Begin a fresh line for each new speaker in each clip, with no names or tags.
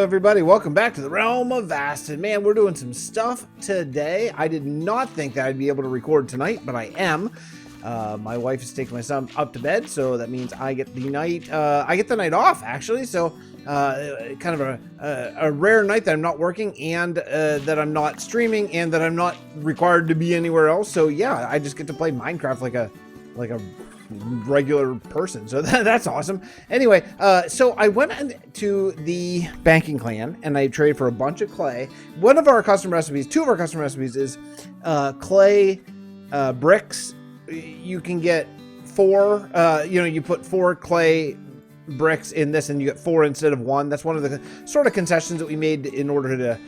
everybody. Welcome back to the Realm of Vasten. Man, we're doing some stuff today. I did not think that I'd be able to record tonight, but I am. My wife is taking my son up to bed, so that means I get the night. I get the night off, actually. So, kind of a rare night that I'm not working, and that I'm not streaming, and that I'm not required to be anywhere else. So yeah, I just get to play Minecraft like a regular person, so that's awesome. Anyway, so I went into the banking clan and I traded for a bunch of clay. One of our custom recipes, two of our custom recipes is clay bricks. You can get 4, you put 4 clay bricks in this and you get 4 instead of 1. That's one of the sort of concessions that we made in order to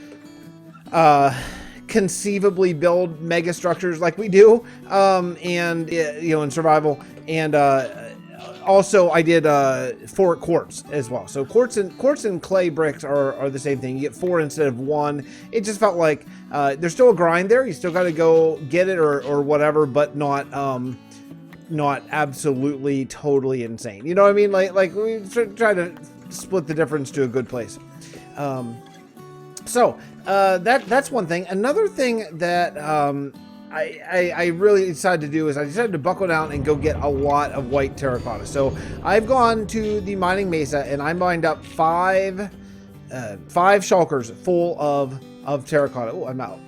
conceivably build mega structures like we do, and in survival. And also I did 4 quartz as well. So quartz and clay bricks are the same thing. You get 4 instead of 1. It just felt like there's still a grind there. You still got to go get it or whatever, but not absolutely totally insane. You know what I mean? Like we try to split the difference to a good place. So that's one thing. Another thing that I really decided to do is I decided to buckle down and go get a lot of white terracotta. So I've gone to the mining mesa and I mined up 5 shulkers full of terracotta. Oh, I'm out.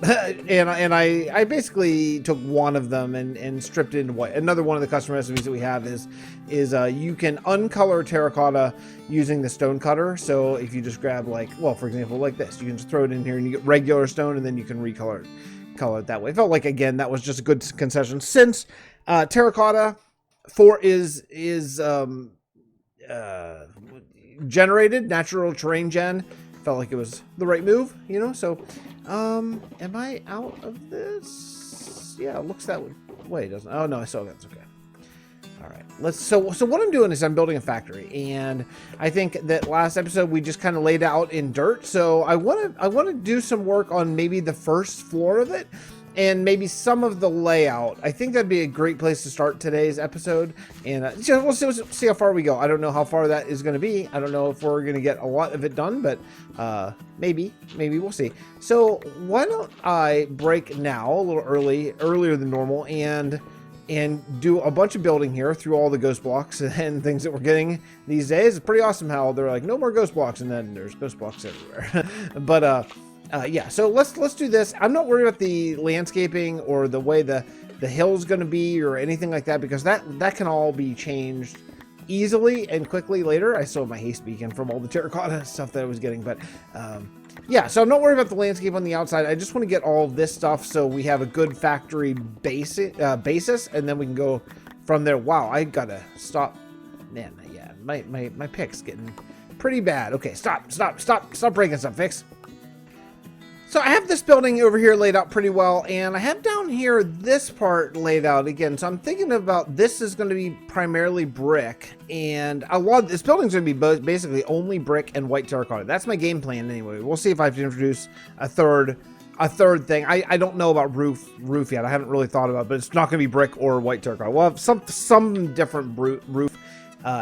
and I basically took one of them and stripped it into white. Another one of the custom recipes that we have is you can uncolor terracotta using the stone cutter. So if you just grab for example, like this, you can just throw it in here and you get regular stone and then you can recolor it that way. It felt like, again, that was just a good concession since terracotta 4 is generated, natural terrain gen. Felt like it was the right move, so am I out of this? Yeah, it looks that way, doesn't it? Oh no, I still got it. Okay. All right, so what I'm doing is I'm building a factory, and I think that last episode we just kind of laid out in dirt. So I want to do some work on maybe the first floor of it and maybe some of the layout. I think that'd be a great place to start today's episode, and we'll see how far we go. I don't know how far that is going to be. I don't know if we're going to get a lot of it done, but maybe we'll see. So why don't I break now a little earlier than normal, and do a bunch of building here through all the ghost blocks and things that we're getting these days. It's pretty awesome how they're like, no more ghost blocks, and then there's ghost blocks everywhere. But yeah, so let's do this. I'm not worried about the landscaping or the way the hill's going to be or anything like that, because that can all be changed easily and quickly later. I still have my haste beacon from all the terracotta stuff that I was getting, but yeah, so I'm not worried about the landscape on the outside. I just want to get all of this stuff so we have a good factory basis, and then we can go from there. Wow, I gotta stop. Man, yeah, my pick's getting pretty bad. Okay, stop breaking stuff, Fix. So I have this building over here laid out pretty well, and I have down here this part laid out again. So I'm thinking about this is going to be primarily brick, and a lot of this building's going to be basically only brick and white terracotta. That's my game plan anyway. We'll see if I have to introduce a third thing. I don't know about roof yet. I haven't really thought about it, but it's not going to be brick or white terracotta. We'll have some different roof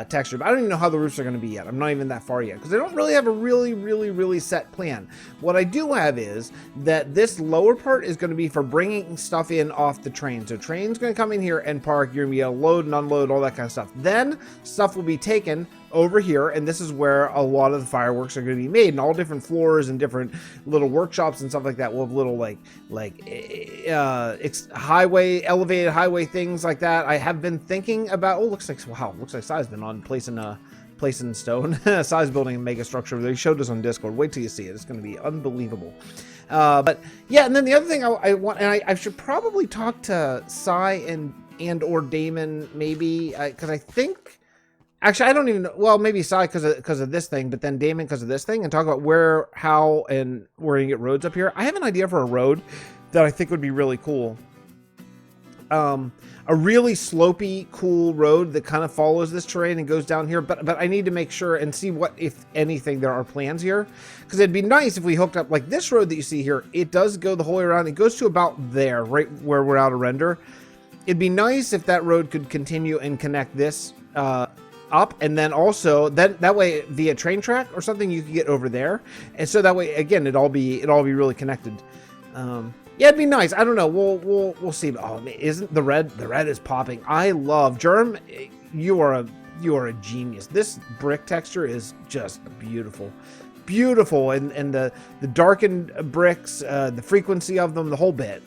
texture, but I don't even know how the roofs are going to be yet. I'm not even that far yet because I don't really have a really set plan. What I do have is that this lower part is going to be for bringing stuff in off the train. So train's going to come in here and park. You're going to be able to load and unload, all that kind of stuff. Then stuff will be taken over here, and this is where a lot of the fireworks are going to be made, and all different floors and different little workshops and stuff like that. We'll have little elevated highway things like that. I have been thinking about. Looks like Sai's been on placing stone. Sai's building a mega structure. They showed us on Discord. Wait till you see it. It's going to be unbelievable. But yeah, and then the other thing I want, and I should probably talk to Sai and or Damon maybe, because I think. Actually, I don't even know. Well, maybe Sai because of this thing, but then Damon because of this thing, and talk about where, how, and where you get roads up here. I have an idea for a road that I think would be really cool. A really slopey, cool road that kind of follows this terrain and goes down here. But I need to make sure and see what, if anything, there are plans here. Because it'd be nice if we hooked up, like this road that you see here. It does go the whole way around. It goes to about there, right where we're out of render. It'd be nice if that road could continue and connect this up, and then also that way via train track or something you can get over there, and so that way again it'd all be really connected. Yeah, it'd be nice. I don't know. We'll see. Oh, isn't the red is popping? I love Germ. You are a genius. This brick texture is just beautiful. Beautiful, and the darkened bricks, the frequency of them, the whole bit,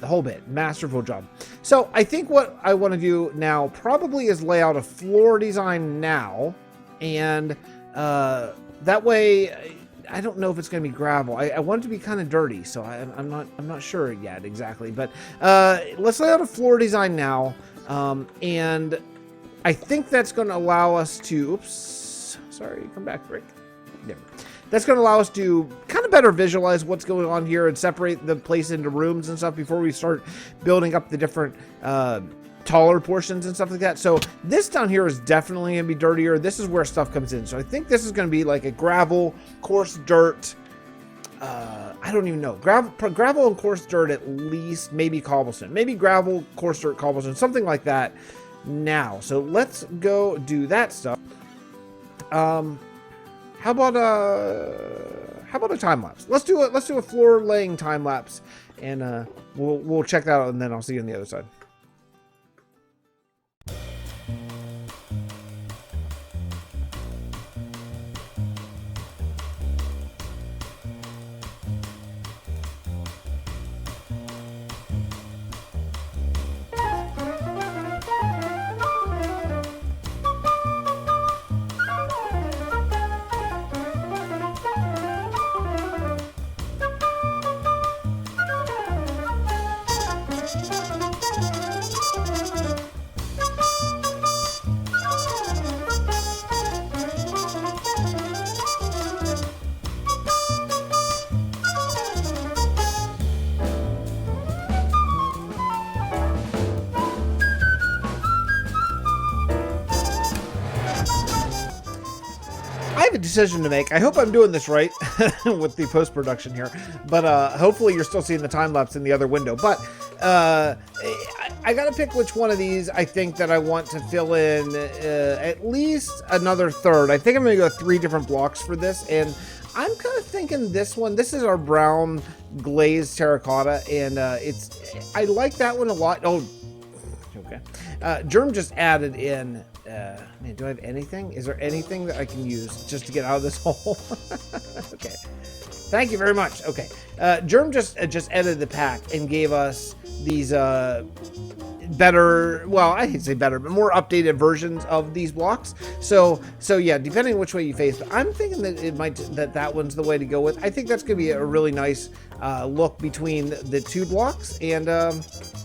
masterful job. So I think what I want to do now probably is lay out a floor design now, and that way I don't know if it's going to be gravel. I want it to be kind of dirty, so I'm not sure yet exactly. But let's lay out a floor design now, and I think that's going to allow us to. Oops, sorry, come back, Brick. There. That's going to allow us to kind of better visualize what's going on here and separate the place into rooms and stuff before we start building up the different taller portions and stuff like that. So this down here is definitely going to be dirtier. This is where stuff comes in. So I think this is going to be like a gravel, coarse dirt. I don't even know. Gravel and coarse dirt at least, maybe cobblestone. Maybe gravel, coarse dirt, cobblestone, something like that now. So let's go do that stuff. How about a time lapse? Let's do a floor laying time lapse, and we'll check that out, and then I'll see you on the other side. I have a decision to make. I hope I'm doing this right with the post-production here, but hopefully you're still seeing the time lapse in the other window. But I gotta pick which one of these I think that I want to fill in at least another third. I think I'm gonna go 3 different blocks for this, and I'm kind of thinking this one. This is our brown glazed terracotta, and I like that one a lot. Oh, okay. Germ just added in. Man, do I have anything? Is there anything that I can use just to get out of this hole? Okay. Thank you very much. Okay. Germ just edited the pack and gave us these better, well, I hate to say better, but more updated versions of these blocks. So yeah, depending on which way you face, but I'm thinking that that one's the way to go with. I think that's going to be a really nice look between the 2 blocks, and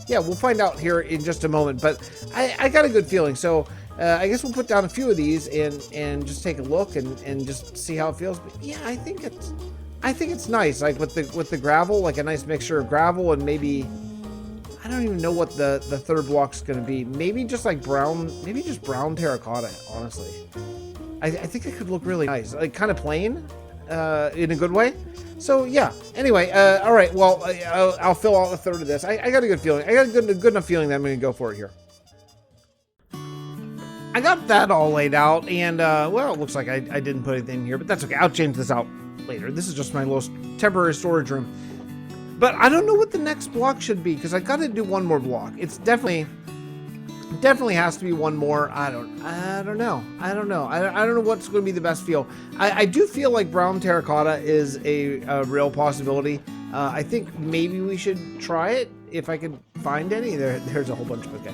yeah, we'll find out here in just a moment, but I got a good feeling. So I guess we'll put down a few of these and just take a look and just see how it feels. But yeah, I think it's nice, like with the gravel, like a nice mixture of gravel and maybe, I don't even know what the third block's going to be. Maybe just like brown, maybe just brown terracotta, honestly. I think it could look really nice, like kind of plain in a good way. So yeah, anyway, all right, well, I'll fill out a third of this. I got a good feeling. I got a good enough feeling that I'm going to go for it here. I got that all laid out, and well, it looks like I didn't put anything in here, but that's okay. I'll change this out later. This is just my little temporary storage room. But I don't know what the next block should be, because I got to do one more block. It's definitely has to be one more. I don't know. I don't know what's going to be the best feel. I do feel like brown terracotta is a real possibility. I think maybe we should try it if I could find any. There's a whole bunch of, okay.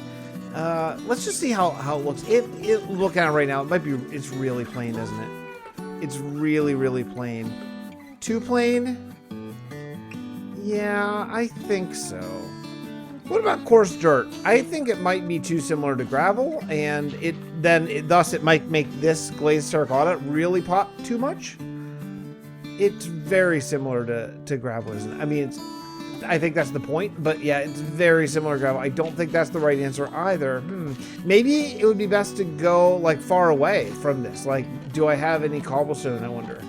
Let's just see how it looks. Look at it right now. It's really plain, isn't it? It's really, really plain. Too plain? Yeah, I think so. What about coarse dirt? I think it might be too similar to gravel, and thus it might make this glazed terracotta really pop too much. It's very similar to gravel, isn't it? I mean, I think that's the point, but yeah, it's very similar to gravel. I don't think that's the right answer either. Maybe it would be best to go like far away from this. Like, do I have any cobblestone, I wonder?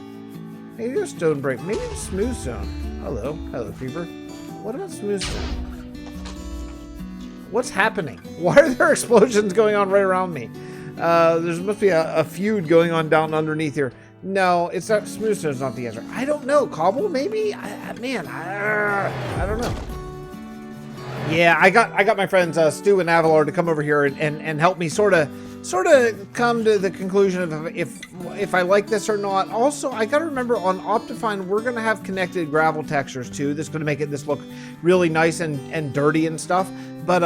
Maybe a stone break. Maybe a smooth stone. Hello, Creeper. What about smooth stone? What's happening? Why are there explosions going on right around me? There must be a feud going on down underneath here. No, it's not. Smooth stone's not the answer. I don't know. Cobble, maybe? Man, I don't know. Yeah, I got my friends Stu and Avalar to come over here and help me sort of come to the conclusion of if I like this or not. Also, I got to remember on Optifine we're gonna have connected gravel textures too. This is gonna make this look really nice and dirty and stuff. But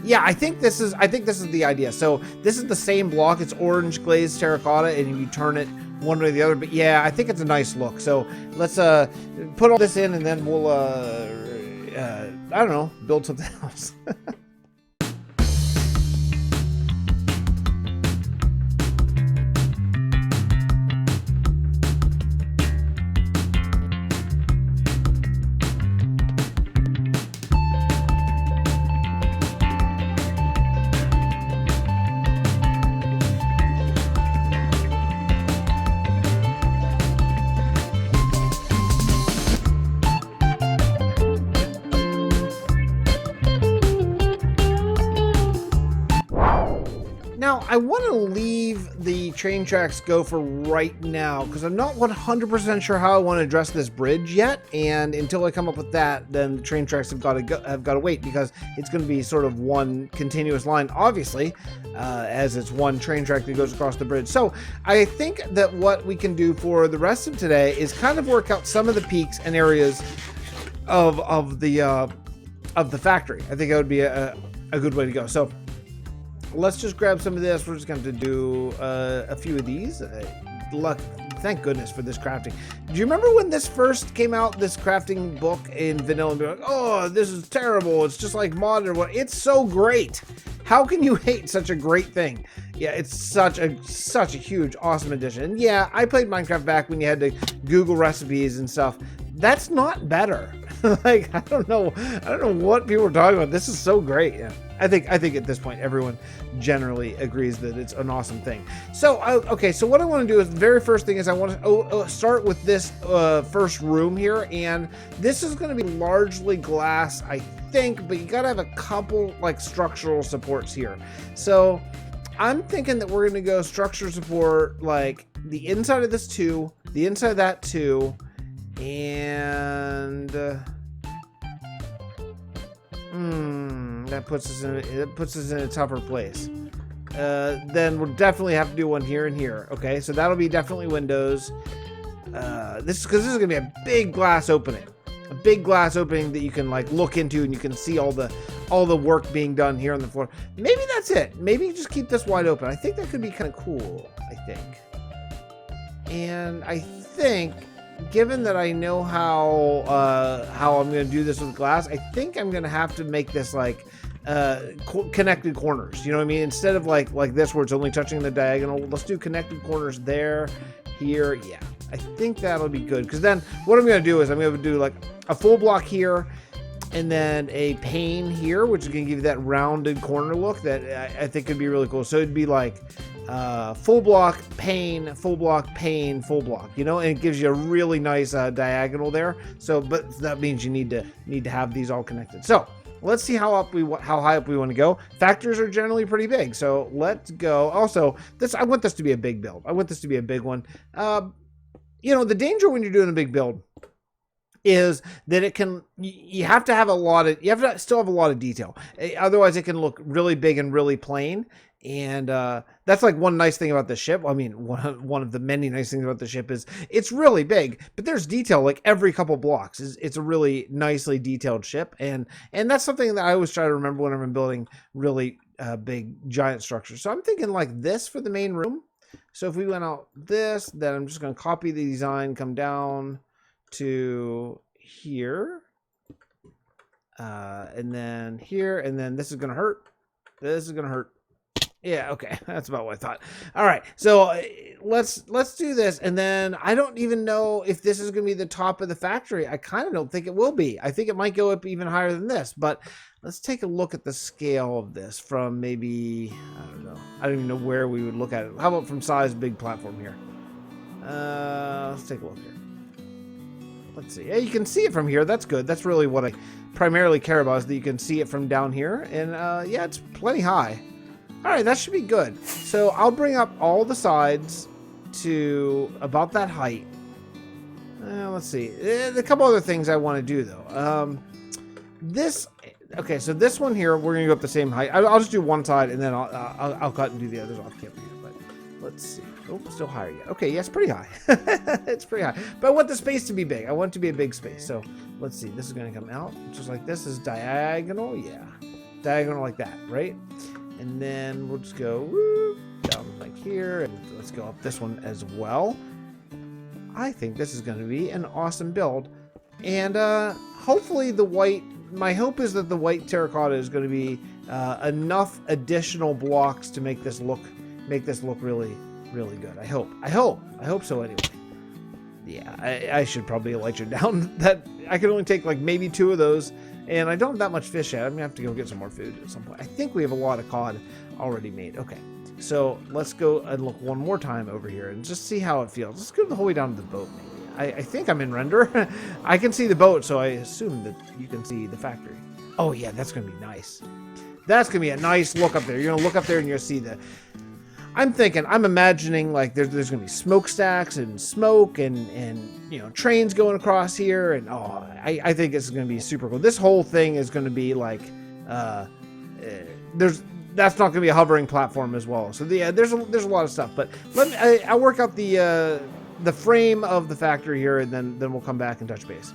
yeah, I think this is the idea. So this is the same block. It's orange glazed terracotta, and you turn it one way or the other. But yeah, I think it's a nice look. So let's put all this in, and then we'll I don't know, build something else. Now, I want to leave the train tracks go for right now because I'm not 100% sure how I want to address this bridge yet. And until I come up with that, then the train tracks have got to wait because it's going to be sort of one continuous line, obviously, as it's one train track that goes across the bridge. So I think that what we can do for the rest of today is kind of work out some of the peaks and areas of the factory. I think that would be a good way to go. So let's just grab some of this. We're just going to do a few of these. Thank goodness for this crafting. Do you remember when this first came out, this crafting book in vanilla, and be like, oh, this is terrible. It's just like modded or what? It's so great. How can you hate such a great thing? Yeah, it's such a huge, awesome addition. And yeah, I played Minecraft back when you had to Google recipes and stuff. That's not better. Like, I don't know what people are talking about. This is so great. Yeah. I think at this point everyone generally agrees that it's an awesome thing. So okay, so what I want to do is the very first thing is I want to start with this first room here, and this is going to be largely glass, I think, but you got to have a couple like structural supports here. So I'm thinking that we're going to go structure support like the inside of this 2, the inside of that 2, and that puts us in a tougher place. Then we'll definitely have to do one here and here. Okay, so that'll be definitely windows. This is gonna be a big glass opening, that you can like look into and you can see all the work being done here on the floor. Maybe that's it. Maybe just keep this wide open. I think that could be kind of cool. I think, and I think, given that I know how I'm going to do this with glass, I think I'm going to have to make this like connected corners. You know what I mean? Instead of like this where it's only touching the diagonal, let's do connected corners there, here. Yeah, I think that'll be good. Because then what I'm going to do is I'm going to do like a full block here, and then a pane here, which is going to give you that rounded corner look that I think could be really cool. So it'd be like full block, pane, full block, pane, full block, you know, and it gives you a really nice diagonal there. So, but that means you need to have these all connected. So let's see how high up we want to go. Factors are generally pretty big, so let's go. Also, I want this to be a big build. I want this to be a big one. You know, the danger when you're doing a big build is that you have to still have a lot of detail. Otherwise it can look really big and really plain. And that's like one nice thing about the ship. I mean, one of the many nice things about the ship is it's really big, but there's detail like every couple blocks. It's a really nicely detailed ship. And that's something that I always try to remember when I'm building really big giant structures. So I'm thinking like this for the main room. So if we went out this, then I'm just going to copy the design, come down to here, and then here, and then this is going to hurt. This is going to hurt. Yeah, okay, that's about what I thought. All right, so let's do this, and then I don't even know if this is going to be the top of the factory. I kind of don't think it will be. I think it might go up even higher than this, but let's take a look at the scale of this from maybe, I don't know. I don't even know where we would look at it. How about from size big platform here? Let's take a look here. Let's see. Yeah, you can see it from here. That's good. That's really what I primarily care about, is that you can see it from down here. And yeah, it's plenty high. All right, that should be good. So I'll bring up all the sides to about that height. Let's see. A couple other things I want to do though. Okay, so this one here, we're gonna go up the same height. I'll just do one side and then I'll cut and do the others off camera here. But let's see. Oh, still higher yet. Okay, yeah, it's pretty high. It's pretty high. But I want the space to be big. I want it to be a big space. So let's see. This is gonna come out just like this. Is diagonal. Yeah, diagonal like that, right? And then we'll just go down like here, and let's go up this one as well. I think this is going to be an awesome build, and hopefully the white. My hope is that the white terracotta is going to be enough additional blocks to make this look really, really good. I hope so. Anyway, yeah, I should probably lecture down that I can only take like maybe 2 of those. And I don't have that much fish yet. I'm going to have to go get some more food at some point. I think we have a lot of cod already made. Okay, so let's go and look one more time over here and just see how it feels. Let's go the whole way down to the boat, maybe. I think I'm in render. I can see the boat, so I assume that you can see the factory. Oh, yeah, that's going to be nice. That's going to be a nice look up there. You're going to look up there and you'll see the... I'm imagining like there's going to be smokestacks and smoke and you know, trains going across here, and I think it's going to be super cool. This whole thing is going to be like that's not going to be a hovering platform as well. So there's a lot of stuff, but I'll work out the frame of the factory here, and then we'll come back and touch base.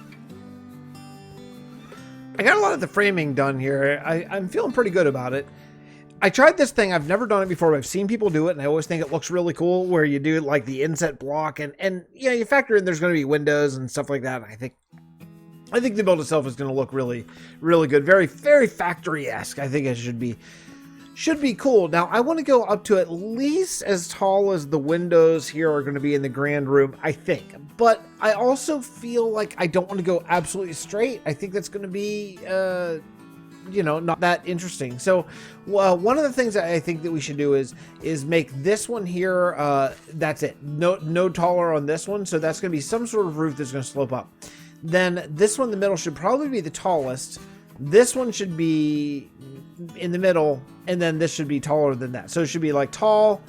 I got a lot of the framing done here. I'm feeling pretty good about it. I tried this thing. I've never done it before, but I've seen people do it, and I always think it looks really cool where you do like the inset block and you know, you factor in there's going to be windows and stuff like that. I think the build itself is going to look really, really good. Very, very factory-esque. I think it should be cool. Now, I want to go up to at least as tall as the windows here are going to be in the grand room, I think. But I also feel like I don't want to go absolutely straight. I think that's going to be... you know, not that interesting. So one of the things that I think that we should do is make this one here, that's it, no taller on this one. So that's going to be some sort of roof that's going to slope up. Then this one in the middle should probably be the tallest. This one should be in the middle, and then this should be taller than that. So it should be like tall,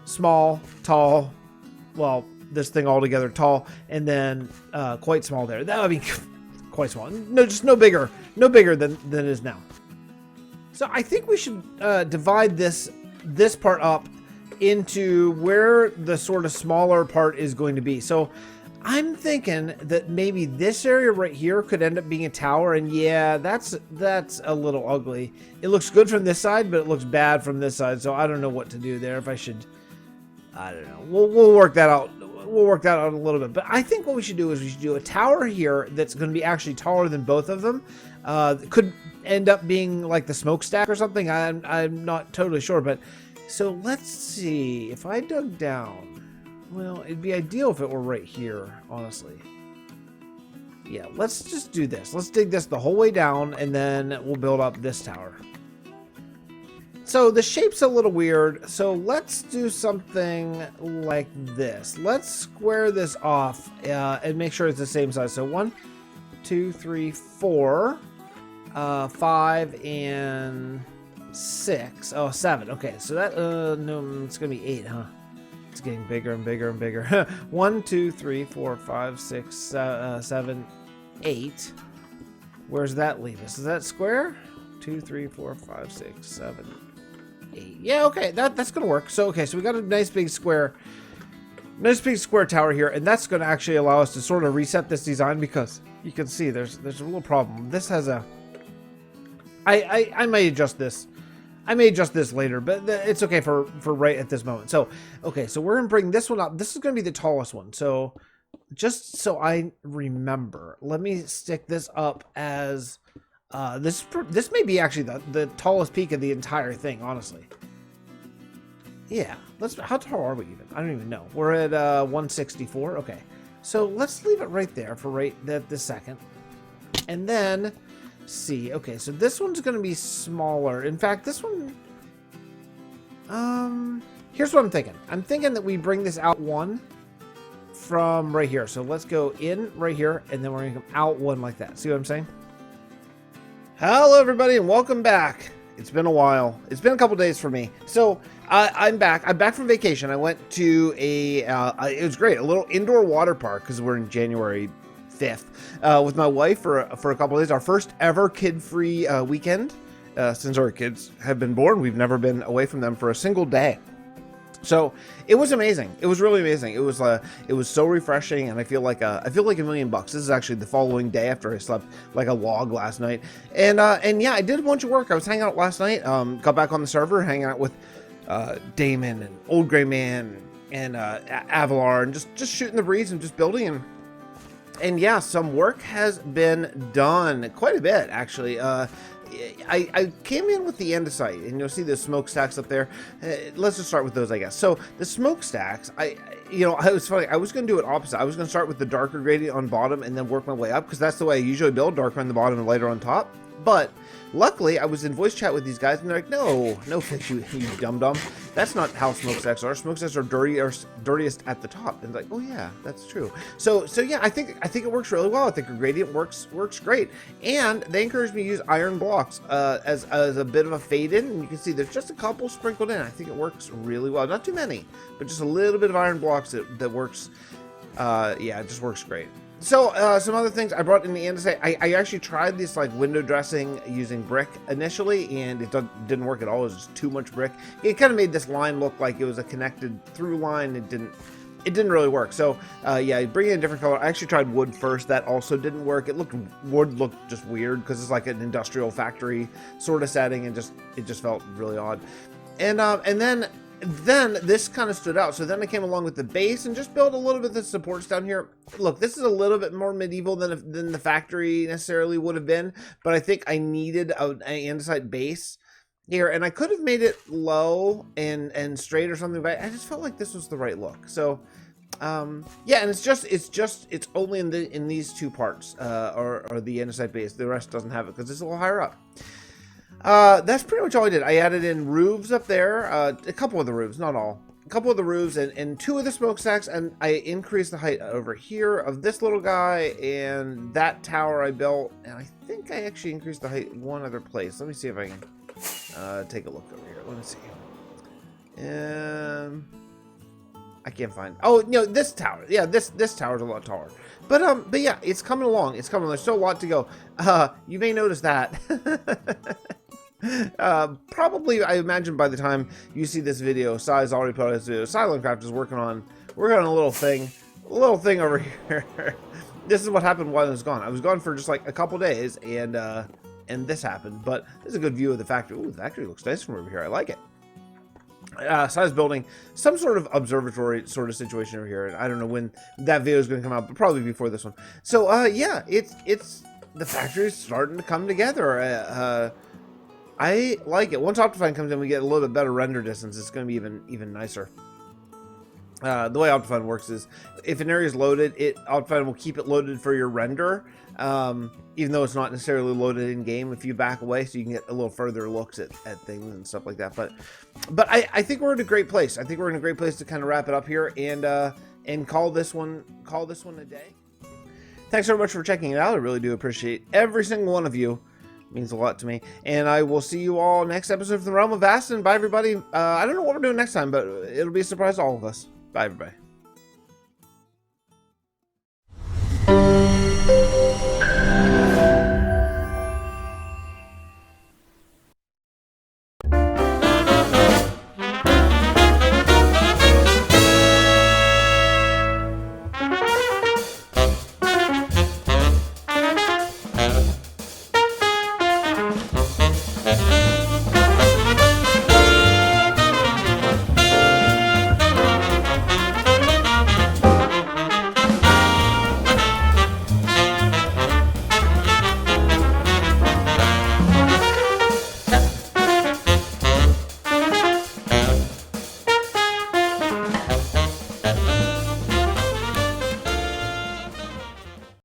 small, tall, well, this thing all together tall, and then quite small there. That would be quite small. No, just no bigger than it is now. So I think we should divide this part up into where the sort of smaller part is going to be. So I'm thinking that maybe this area right here could end up being a tower, and yeah, that's a little ugly. It looks good from this side, but it looks bad from this side. So I don't know what to do there. If I should, I don't know. We'll work that out. We'll work that out a little bit. But I think what we should do is we should do a tower here that's going to be actually taller than both of them. Could end up being like the smokestack or something. I'm not totally sure. But so let's see. If I dug down, well, it'd be ideal if it were right here, honestly. Yeah, let's just do this. Let's dig this the whole way down, and then we'll build up this tower. So the shape's a little weird, so let's do something like this. Let's square this off and make sure it's the same size. So 1, 2, 3, 4, 5, and 6. Oh, 7. Okay, so that, no, it's going to be 8, huh? It's getting bigger and bigger and bigger. 1, 2, 3, 4, 5, 6, 7, 8. Where's that leave us? Is that square? 2, 3, 4, 5, 6, 7, 8. Yeah, okay, that's gonna work. So okay, so we got a nice big square tower here, and that's gonna actually allow us to sort of reset this design, because you can see there's a little problem. This has a I may adjust this. I may adjust this later, but it's okay for right at this moment. So okay, so we're gonna bring this one up. This is gonna be the tallest one. So just so I remember, let me stick this up as this may be actually the tallest peak of the entire thing, honestly. Yeah, how tall are we even? I don't even know. We're at 164. Okay, so let's leave it right there for right this second, and then see. Okay, so this one's gonna be smaller. In fact, this one, here's what I'm thinking. I'm thinking that we bring this out one from right here. So let's go in right here, and then we're gonna come out one like that. See what I'm saying? Hello everybody, and welcome back. It's been a while. It's been a couple days for me. So I'm back. I'm back from vacation. I went to it was great, a little indoor water park because we're in January 5th with my wife for a couple of days. Our first ever kid-free weekend since our kids have been born. We've never been away from them for a single day. So it was amazing. It was really amazing. It was so refreshing, and I feel like $1 million. This is actually the following day after I slept like a log last night. And yeah, I did a bunch of work. I was hanging out last night. Got back on the server, hanging out with Damon and Old Gray Man and Avalar, and just shooting the breeze and just building. And yeah, some work has been done, quite a bit actually. I came in with the andesite, and you'll see the smokestacks up there. Let's just start with those, I guess. So the smokestacks, I was funny. I was going to do it opposite. I was going to start with the darker gradient on bottom and then work my way up, because that's the way I usually build: darker on the bottom and lighter on top. But luckily, I was in voice chat with these guys, and they're like, no, Fix, you dum-dum. That's not how smokestacks are. Smokestacks are dirtiest at the top. And it's like, oh yeah, that's true. So yeah, I think it works really well. I think the gradient works great. And they encouraged me to use iron blocks as a bit of a fade in. And you can see there's just a couple sprinkled in. I think it works really well. Not too many, but just a little bit of iron blocks that works. Yeah, it just works great. So some other things I brought in the andesite. I actually tried this like window dressing using brick initially, and it didn't work at all. It was just too much brick. It kind of made this line look like it was a connected through line. It didn't really work. So yeah, bring in a different color. I actually tried wood first. That also didn't work. Wood looked just weird because it's like an industrial factory sort of setting, and it just felt really odd. And then this kind of stood out. So then I came along with the base and just built a little bit of the supports down here. Look, this is a little bit more medieval than the factory necessarily would have been, but I think I needed an andesite base here, and I could have made it low and straight or something, but I just felt like this was the right look. So yeah, and it's only in these two parts or the andesite base. The rest doesn't have it because it's a little higher up. That's pretty much all I did. I added in roofs up there, a couple of the roofs, not all. A couple of the roofs and two of the smokestacks, and I increased the height over here of this little guy and that tower I built, and I think I actually increased the height one other place. Let me see if I can take a look over here. Let me see. I can't find. Oh, this tower. Yeah, this tower's a lot taller. But yeah, it's coming along. It's coming. There's still a lot to go. You may notice that. Probably, I imagine by the time you see this video, Sai's already put out this video. Silentcraft is working on a little thing over here. This is what happened while I was gone. I was gone for just like a couple days, and this happened. But this is a good view of the factory. Ooh, the factory looks nice from over here. I like it. So I was building some sort of observatory sort of situation over here, and I don't know when that video is going to come out, but probably before this one. So yeah, it's the factory's starting to come together. I like it. Once Optifine comes in, we get a little bit better render distance. It's going to be even nicer. The way Optifine works is if an area is loaded, Optifine will keep it loaded for your render, even though it's not necessarily loaded in game if you back away, so you can get a little further looks at things and stuff like that. But I think we're in a great place. I think we're in a great place to kind of wrap it up here and call this one a day. Thanks so much for checking it out. I really do appreciate every single one of you. It means a lot to me. And I will see you all next episode of the Realm of Vasten. Bye, everybody. I don't know what we're doing next time, but it'll be a surprise to all of us. Bye, everybody.